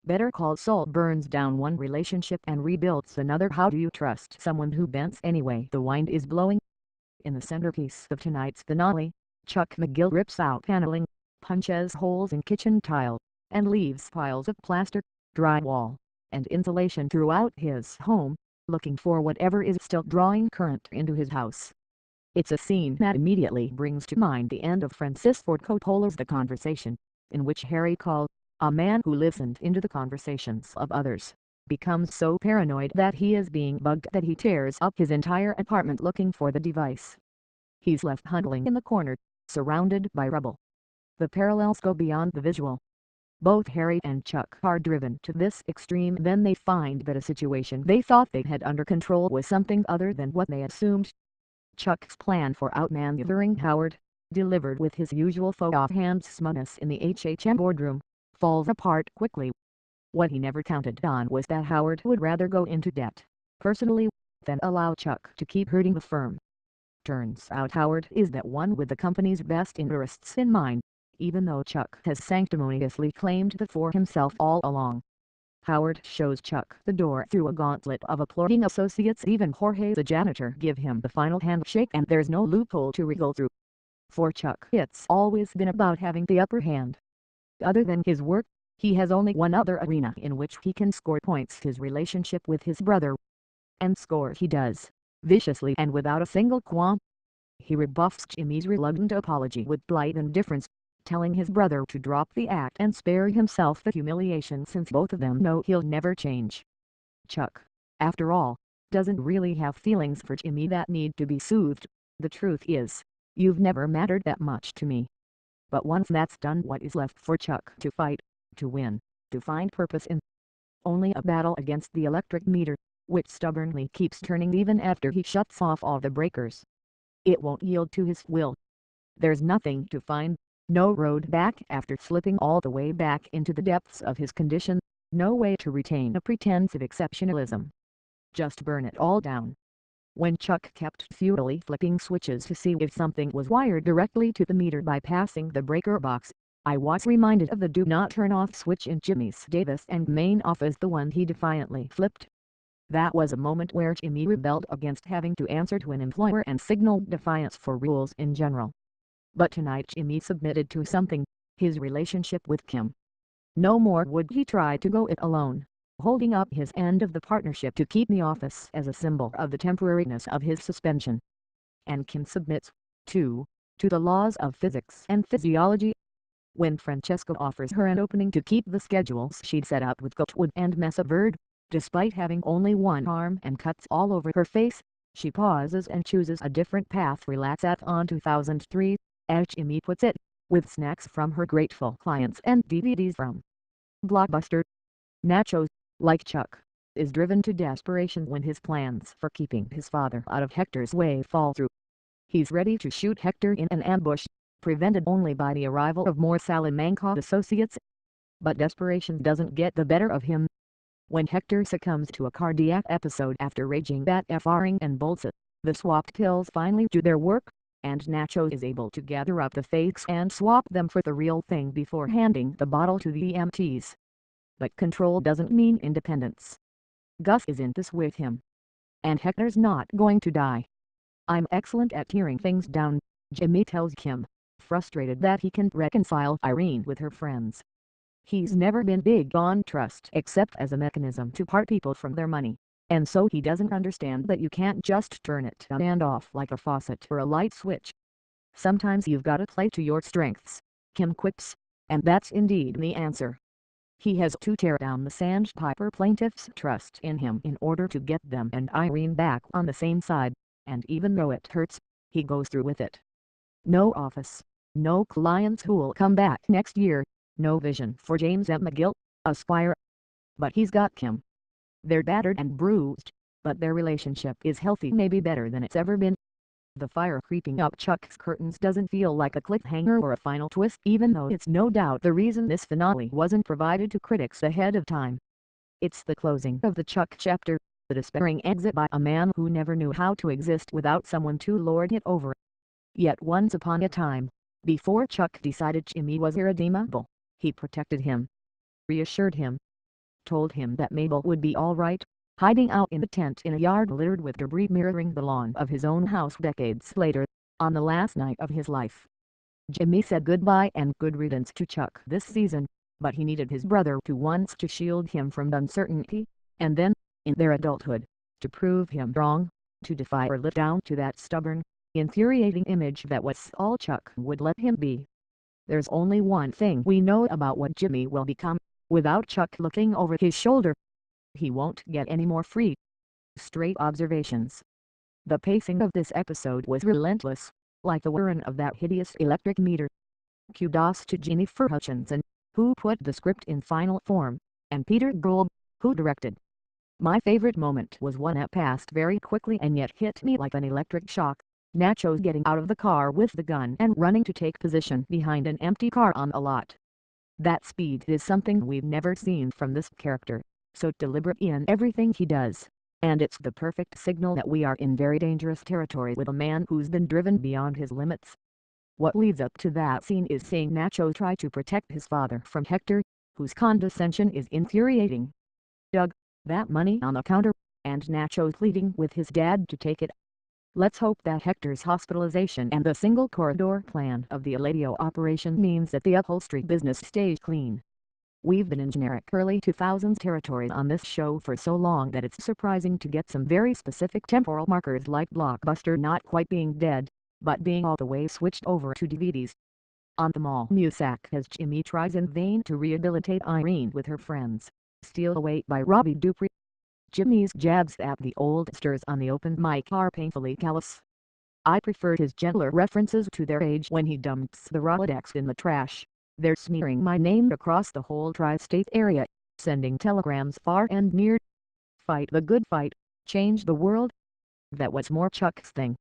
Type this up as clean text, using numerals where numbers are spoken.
Better Call Saul burns down one relationship and rebuilds another. How do you trust someone who bends anyway the wind is blowing? In the centerpiece of tonight's finale, Chuck McGill rips out paneling, punches holes in kitchen tile, and leaves piles of plaster, drywall, and insulation throughout his home, looking for whatever is still drawing current into his house. It's a scene that immediately brings to mind the end of Francis Ford Coppola's The Conversation, in which Harry Call, a man who listened into the conversations of others, becomes so paranoid that he is being bugged that he tears up his entire apartment looking for the device. He's left huddling in the corner, surrounded by rubble. The parallels go beyond the visual. Both Harry and Chuck are driven to this extreme, then they find that a situation they thought they had under control was something other than what they assumed. Chuck's plan for outmaneuvering Howard, delivered with his usual faux offhand smugness in the HHM boardroom, falls apart quickly. What he never counted on was that Howard would rather go into debt, personally, than allow Chuck to keep hurting the firm. Turns out Howard is that one with the company's best interests in mind, even though Chuck has sanctimoniously claimed that for himself all along. Howard shows Chuck the door through a gauntlet of applauding associates. Even Jorge the janitor give him the final handshake, and there's no loophole to wriggle through. For Chuck, it's always been about having the upper hand. Other than his work, he has only one other arena in which he can score points: his relationship with his brother. And score he does, viciously and without a single qualm. He rebuffs Jimmy's reluctant apology with blight indifference, telling his brother to drop the act and spare himself the humiliation since both of them know he'll never change. Chuck, after all, doesn't really have feelings for Jimmy that need to be soothed. The truth is, you've never mattered that much to me. But once that's done, what is left for Chuck to fight, to win, to find purpose in? Only a battle against the electric meter, which stubbornly keeps turning even after he shuts off all the breakers. It won't yield to his will. There's nothing to find. No road back after slipping all the way back into the depths of his condition, no way to retain a pretense of exceptionalism. Just burn it all down. When Chuck kept futilely flipping switches to see if something was wired directly to the meter bypassing the breaker box, I was reminded of the do not turn off switch in Jimmy's Davis and Main office, the one he defiantly flipped. That was a moment where Jimmy rebelled against having to answer to an employer and signaled defiance for rules in general. But tonight Jimmy submitted to something: his relationship with Kim. No more would he try to go it alone, holding up his end of the partnership to keep the office as a symbol of the temporariness of his suspension. And Kim submits, too, to the laws of physics and physiology. When Francesca offers her an opening to keep the schedules she'd set up with Goatwood and Mesa Verde, despite having only one arm and cuts all over her face, she pauses and chooses a different path. Relax at on 2003. As Jimmy puts it, with snacks from her grateful clients and DVDs from Blockbuster. Nacho, like Chuck, is driven to desperation when his plans for keeping his father out of Hector's way fall through. He's ready to shoot Hector in an ambush, prevented only by the arrival of more Salamanca associates. But desperation doesn't get the better of him. When Hector succumbs to a cardiac episode after raging bat FRing and bolts, the swapped pills finally do their work, and Nacho is able to gather up the fakes and swap them for the real thing before handing the bottle to the EMTs. But control doesn't mean independence. Gus is in this with him. And Hector's not going to die. I'm excellent at tearing things down, Jimmy tells Kim, frustrated that he can't reconcile Irene with her friends. He's never been big on trust except as a mechanism to part people from their money. And so he doesn't understand that you can't just turn it on and off like a faucet or a light switch. Sometimes you've got to play to your strengths, Kim quips, and that's indeed the answer. He has to tear down the Sandpiper plaintiffs' trust in him in order to get them and Irene back on the same side, and even though it hurts, he goes through with it. No office, no clients who'll come back next year, no vision for James M. McGill, Aspire. But he's got Kim. They're battered and bruised, but their relationship is healthy, maybe better than it's ever been. The fire creeping up Chuck's curtains doesn't feel like a cliffhanger or a final twist, even though it's no doubt the reason this finale wasn't provided to critics ahead of time. It's the closing of the Chuck chapter, the despairing exit by a man who never knew how to exist without someone to lord it over. Yet once upon a time, before Chuck decided Jimmy was irredeemable, he protected him, reassured him, told him that Mabel would be alright, hiding out in a tent in a yard littered with debris mirroring the lawn of his own house decades later, on the last night of his life. Jimmy said goodbye and good riddance to Chuck this season, but he needed his brother to once to shield him from uncertainty, and then, in their adulthood, to prove him wrong, to defy or live down to that stubborn, infuriating image that was all Chuck would let him be. There's only one thing we know about what Jimmy will become, without Chuck looking over his shoulder. He won't get any more free, straight observations. The pacing of this episode was relentless, like the whirring of that hideous electric meter. Kudos to Jennifer Hutchinson, who put the script in final form, and Peter Gould, who directed. My favorite moment was one that passed very quickly and yet hit me like an electric shock. Nacho's getting out of the car with the gun and running to take position behind an empty car on a lot. That speed is something we've never seen from this character, so deliberate in everything he does, and it's the perfect signal that we are in very dangerous territory with a man who's been driven beyond his limits. What leads up to that scene is seeing Nacho try to protect his father from Hector, whose condescension is infuriating. "Doug, that money on the counter," and Nacho pleading with his dad to take it. Let's hope that Hector's hospitalization and the single corridor plan of the Eladio operation means that the upholstery business stays clean. We've been in generic early 2000s territory on this show for so long that it's surprising to get some very specific temporal markers like Blockbuster not quite being dead, but being all the way switched over to DVDs. On the mall Musack as Jimmy tries in vain to rehabilitate Irene with her friends, Steal Away by Robbie Dupree. Jimmy's jabs at the oldsters on the open mic are painfully callous. I preferred his gentler references to their age when he dumps the Rolodex in the trash. They're smearing my name across the whole tri-state area, sending telegrams far and near. Fight the good fight, change the world. That was more Chuck's thing.